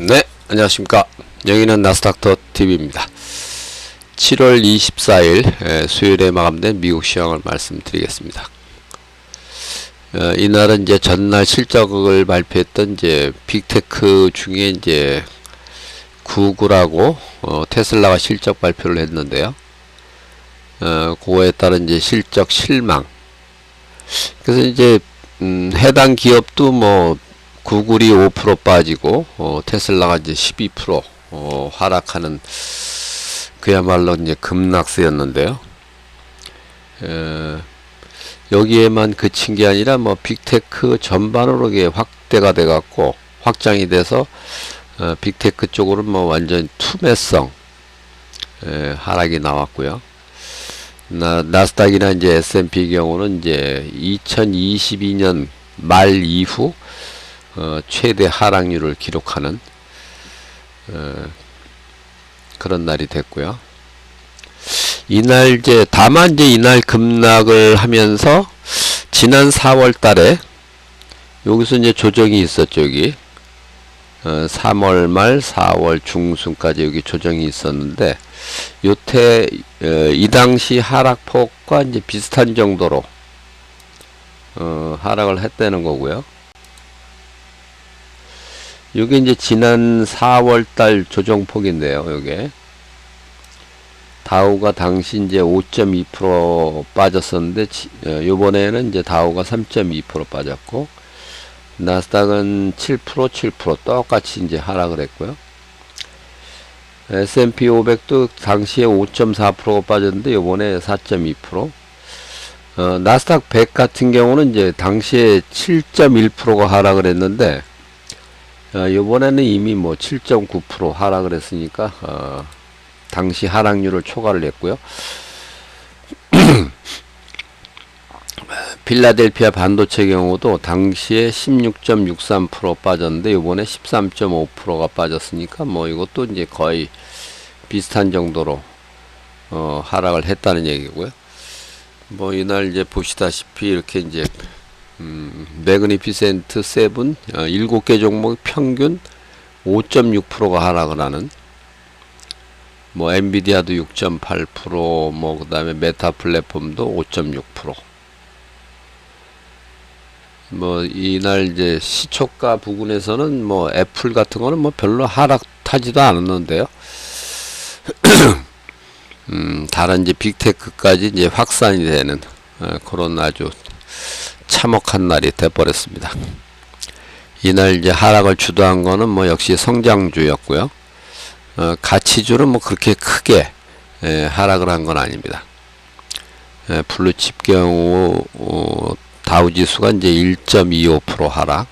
네, 안녕하십니까. 여기는 나스닥터TV입니다. 7월 24일 수요일에 마감된 미국 시황을 말씀드리겠습니다. 이날은 이제 전날 실적을 발표했던 이제 빅테크 중에 이제 구글하고 테슬라가 실적 발표를 했는데요. 그거에 따른 이제 실적 실망. 그래서 이제 해당 기업도 뭐 구글이 5% 빠지고 테슬라가 이제 12% 하락하는 그야말로 이제 급락세였는데요. 여기에만 그친 게 아니라 뭐 빅테크 전반으로 이게 확대가 돼 갖고 확장이 돼서 빅테크 쪽으로는 뭐 완전 투매성 하락이 나왔고요. 나스닥이나 이제 S&P 경우는 이제 2022년 말 이후 최대 하락률을 기록하는 그런 날이 됐고요. 이날 다만 이날 급락을 하면서 지난 4월 달에 여기서 이제 조정이 있었죠. 여기 3월 말 4월 중순까지 여기 조정이 있었는데 요때 이 당시 하락폭과 이제 비슷한 정도로 하락을 했다는 거고요. 요게 이제 지난 4월달 조정폭인데요. 요게 다우가 당시 이제 5.2% 빠졌었는데 요번에는 이제 다우가 3.2% 빠졌고 나스닥은 7% 똑같이 이제 하락을 했고요. S&P 500도 당시에 5.4%가 빠졌는데 요번에 4.2%. 나스닥 100 같은 경우는 이제 당시에 7.1%가 하락을 했는데 요번에는 이미 뭐 7.9% 하락을 했으니까 당시 하락률을 초과를 했고요. 필라델피아 반도체 경우도 당시에 16.63% 빠졌는데 요번에 13.5%가 빠졌으니까 뭐 이것도 이제 거의 비슷한 정도로 하락을 했다는 얘기고요. 뭐 이날 이제 보시다시피 이렇게 이제 매그니피센트 7 7개 종목 평균 5.6%가 하락을 하는 뭐 엔비디아도 6.8% 뭐 그다음에 메타 플랫폼도 5.6% 뭐 이날 이제 시초가 부근에서는 뭐 애플 같은 거는 뭐 별로 하락하지도 않았는데요. 다른 이제 빅테크까지 이제 확산이 되는 그런 아주 참혹한 날이 돼버렸습니다. 이날 이제 하락을 주도한 거는 뭐 역시 성장주였고요. 가치주는 뭐 그렇게 크게 하락을 한 건 아닙니다. 블루칩 경우 다우지수가 이제 1.25% 하락,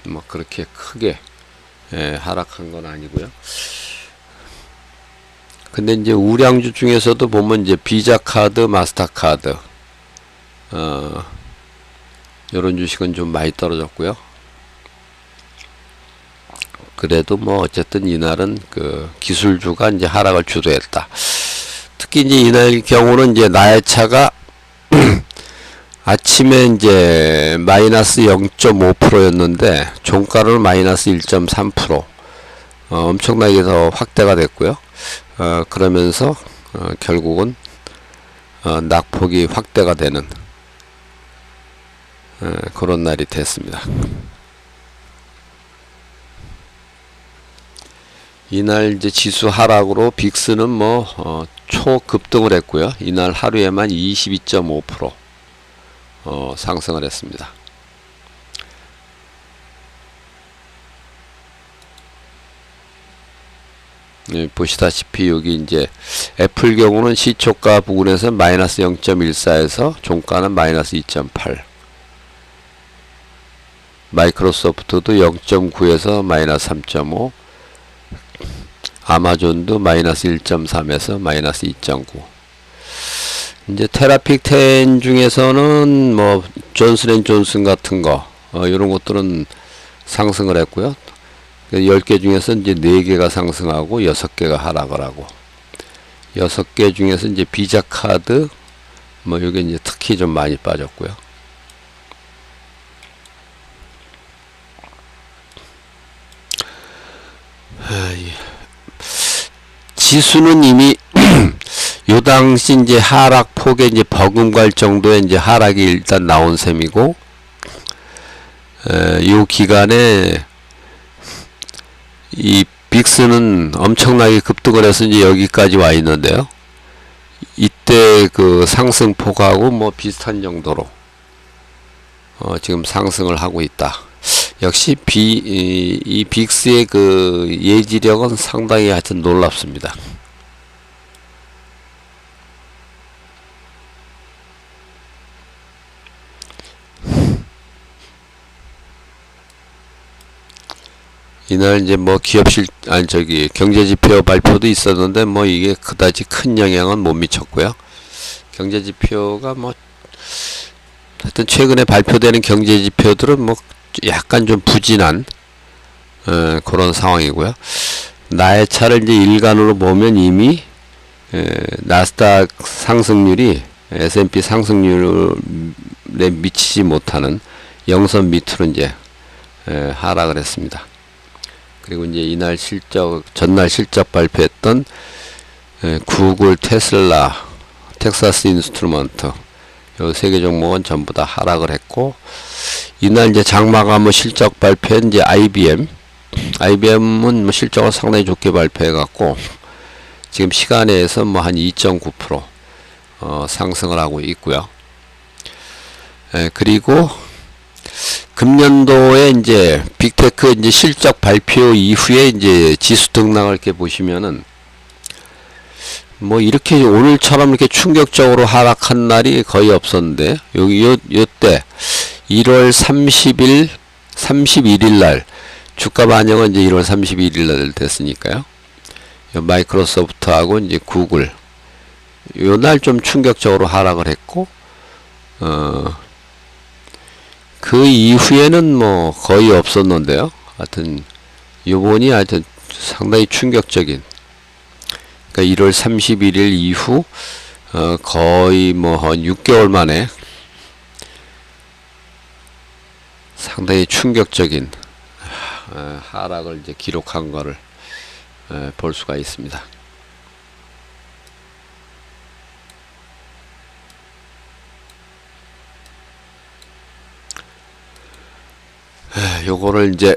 뭐 그렇게 크게 하락한 건 아니고요. 근데 이제 우량주 중에서도 보면 이제 비자카드, 마스터카드 이런 주식은 좀 많이 떨어졌고요. 그래도 뭐 어쨌든 이날은 그 기술주가 이제 하락을 주도했다. 특히 이제 이날 경우는 이제 나의 차가 아침에 이제 마이너스 0.5%였는데 종가로는 마이너스 1.3% 엄청나게 더 확대가 됐고요. 그러면서 결국은 낙폭이 확대가 되는 그런 날이 됐습니다. 이날 이제 지수 하락으로 빅스는 뭐 초급등을 했고요. 이날 하루에만 22.5% 상승을 했습니다. 보시다시피 여기 이제 애플 경우는 시초가 부근에서 마이너스 0.14에서 종가는 마이너스 2.8. 마이크로소프트도 0.9에서 마이너스 3.5. 아마존도 마이너스 1.3에서 마이너스 2.9. 이제 테라픽 10 중에서는 뭐 존슨앤존슨 같은 거 이런 것들은 상승을 했고요. 10개 중에서 이제 4개가 상승하고 6개가 하락을 하고 6개 중에서 이제 비자카드 뭐 이게 이제 특히 좀 많이 빠졌고요. 지수는 이미 요 당시 이제 하락폭에 이제 버금갈 정도의 이제 하락이 일단 나온 셈이고, 요 기간에 이 빅스는 엄청나게 급등을 해서 이제 여기까지 와 있는데요. 이때 그 상승폭하고 뭐 비슷한 정도로 지금 상승을 하고 있다. 역시 이 빅스의 그 예지력은 상당히 하여튼 놀랍습니다. 이날 이제 뭐 경제지표 발표도 있었는데 뭐 이게 그다지 큰 영향은 못 미쳤고요. 경제지표가 뭐 하여튼 최근에 발표되는 경제지표들은 뭐 약간 좀 부진한 그런 상황이고요. 나의 차를 이제 일간으로 보면 이미 나스닥 상승률이 S&P 상승률에 미치지 못하는 영선 밑으로 이제 하락을 했습니다. 그리고 이제 이날 전날 실적 발표했던 구글, 테슬라, 텍사스 인스트루먼트 요 세 개 종목은 전부 다 하락을 했고, 이날 이제 장마감 실적 발표한 이제 IBM은 뭐 실적을 상당히 좋게 발표해 갖고 지금 시간에서 뭐 한 2.9% 상승을 하고 있고요. 그리고 금년도에 이제 빅테크 이제 실적 발표 이후에 이제 지수 등락을 이렇게 보시면은 뭐 이렇게 오늘처럼 이렇게 충격적으로 하락한 날이 거의 없었는데, 요때 1월 31일 날 주가 반영은 이제 1월 31일 날 됐으니까요. 마이크로소프트하고 이제 구글 요 날 좀 충격적으로 하락을 했고, 그 이후에는 뭐 거의 없었는데요. 하여튼 요번이 하여튼 상당히 충격적인, 그러니까 1월 31일 이후 거의 뭐 한 6개월 만에 상당히 충격적인 하락을 이제 기록한 거를 볼 수가 있습니다. 요거를 이제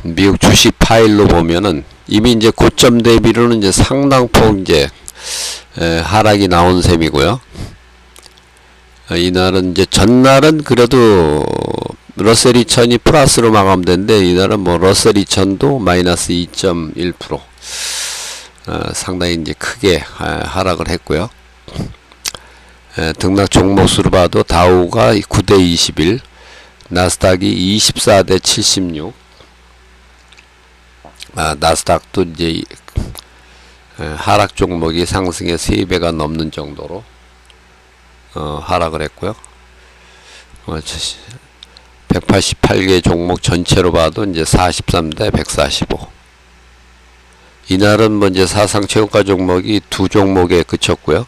미국 주식 파일로 보면은 이미 이제 고점 대비로는 이제 상당폭 이제 하락이 나온 셈이고요. 이날은 이제 전날은 그래도 러셀 2000이 플러스로 마감됐는데, 이날은 뭐 러셀 2000도 마이너스 2.1% 상당히 이제 크게 하락을 했고요. 등락 종목 수로 봐도 다우가 9대 21, 나스닥이 24대 76. 나스닥도 이제 하락 종목이 상승의 3배가 넘는 정도로 하락을 했고요. 188개 종목 전체로 봐도 이제 43대 145. 이날은 뭐 이제 사상 최고가 종목이 두 종목에 그쳤고요.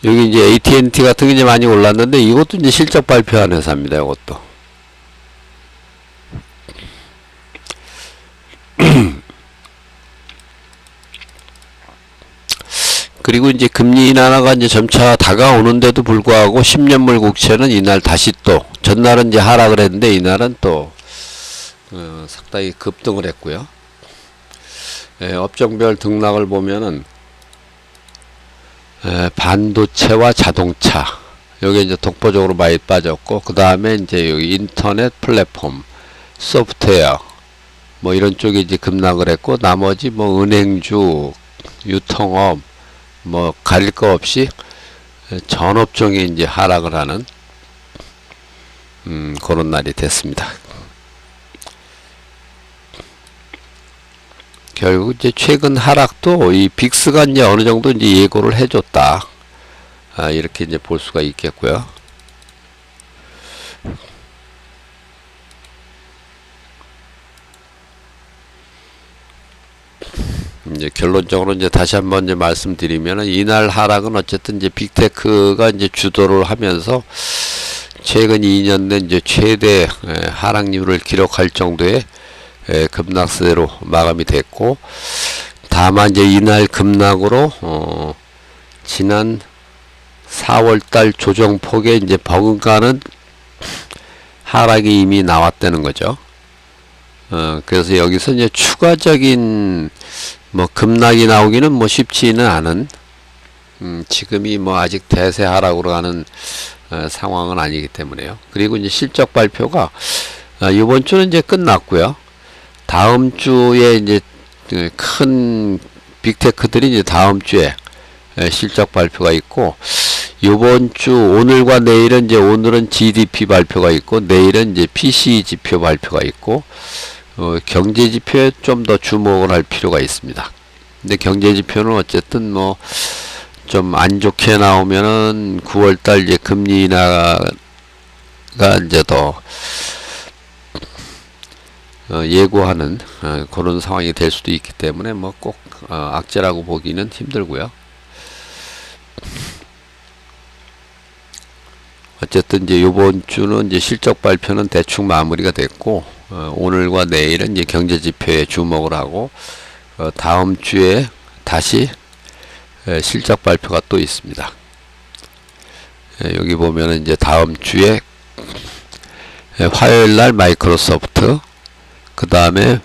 여기 이제 AT&T 같은 게 이제 많이 올랐는데, 이것도 이제 실적 발표한 회사입니다. 이것도. 그리고 이제 금리 인하가 이제 점차 다가오는데도 불구하고 10년물 국채는 이날 다시 또, 전날은 이제 하락을 했는데 이날은 또 상당히 급등을 했고요. 업종별 등락을 보면은 반도체와 자동차 여기 이제 독보적으로 많이 빠졌고, 그 다음에 이제 여기 인터넷 플랫폼, 소프트웨어 뭐 이런 쪽에 이제 급락을 했고, 나머지 뭐 은행주, 유통업 뭐 가릴 거 없이 전 업종이 이제 하락을 하는 그런 날이 됐습니다. 결국 이제 최근 하락도 이 빅스가 이제 어느 정도 이제 예고를 해줬다. 이렇게 이제 볼 수가 있겠고요. 이제 결론적으로 이제 다시 한번 이제 말씀드리면은 이날 하락은 어쨌든 이제 빅테크가 이제 주도를 하면서 최근 2년 내 이제 최대 하락률을 기록할 정도의 급락세로 마감이 됐고, 다만 이제 이날 급락으로 지난 4월달 조정폭에 이제 버금가는 하락이 이미 나왔다는 거죠. 그래서 여기서 이제 추가적인 뭐 급락이 나오기는 뭐 쉽지는 않은, 지금이 뭐 아직 대세 하락으로 가는 상황은 아니기 때문에요. 그리고 이제 실적 발표가 이번 주는 이제 끝났고요. 다음 주에 이제 큰 빅테크들이 이제 다음 주에 실적 발표가 있고, 이번 주 오늘과 내일은 이제 오늘은 GDP 발표가 있고, 내일은 이제 PCE 지표 발표가 있고, 경제 지표에 좀 더 주목을 할 필요가 있습니다. 근데 경제 지표는 어쨌든 뭐 좀 안 좋게 나오면은 9월달 이제 금리 인하가 이제 더 예고하는 그런 상황이 될 수도 있기 때문에 뭐 꼭 악재라고 보기는 힘들고요. 어쨌든 이제 요번 주는 이제 실적 발표는 대충 마무리가 됐고, 오늘과 내일은 이제 경제 지표에 주목을 하고, 다음 주에 다시 실적 발표가 또 있습니다. 여기 보면은 이제 다음 주에 화요일 날 마이크로소프트, 그 다음에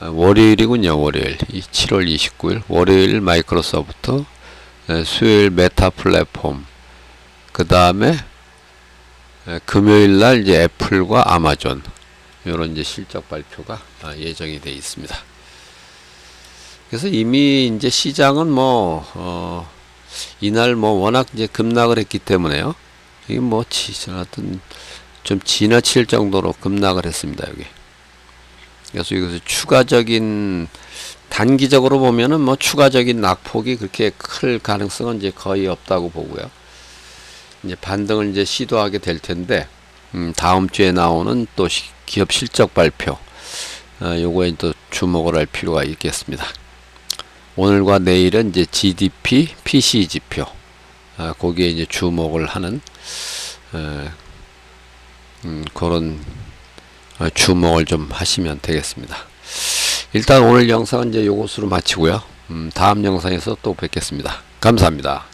월요일이군요. 월요일 7월 29일 월요일 마이크로소프트, 수요일 메타 플랫폼, 그 다음에 금요일 날 이제 애플과 아마존, 요런 이제 실적 발표가 예정이 되어 있습니다. 그래서 이미 이제 시장은 뭐 이날 뭐 워낙 이제 급락을 했기 때문에요. 이게 뭐 하여튼 좀 지나칠 정도로 급락을 했습니다. 여기. 그래서 여기서 추가적인, 단기적으로 보면은 뭐 추가적인 낙폭이 그렇게 클 가능성은 이제 거의 없다고 보고요. 이제 반등을 이제 시도하게 될 텐데, 다음 주에 나오는 또 기업 실적 발표, 요거에 또 주목을 할 필요가 있겠습니다. 오늘과 내일은 이제 GDP, PCE 지표, 거기에 이제 주목을 하는 그런 주목을 좀 하시면 되겠습니다. 일단 오늘 영상은 이제 요것으로 마치고요. 다음 영상에서 또 뵙겠습니다. 감사합니다.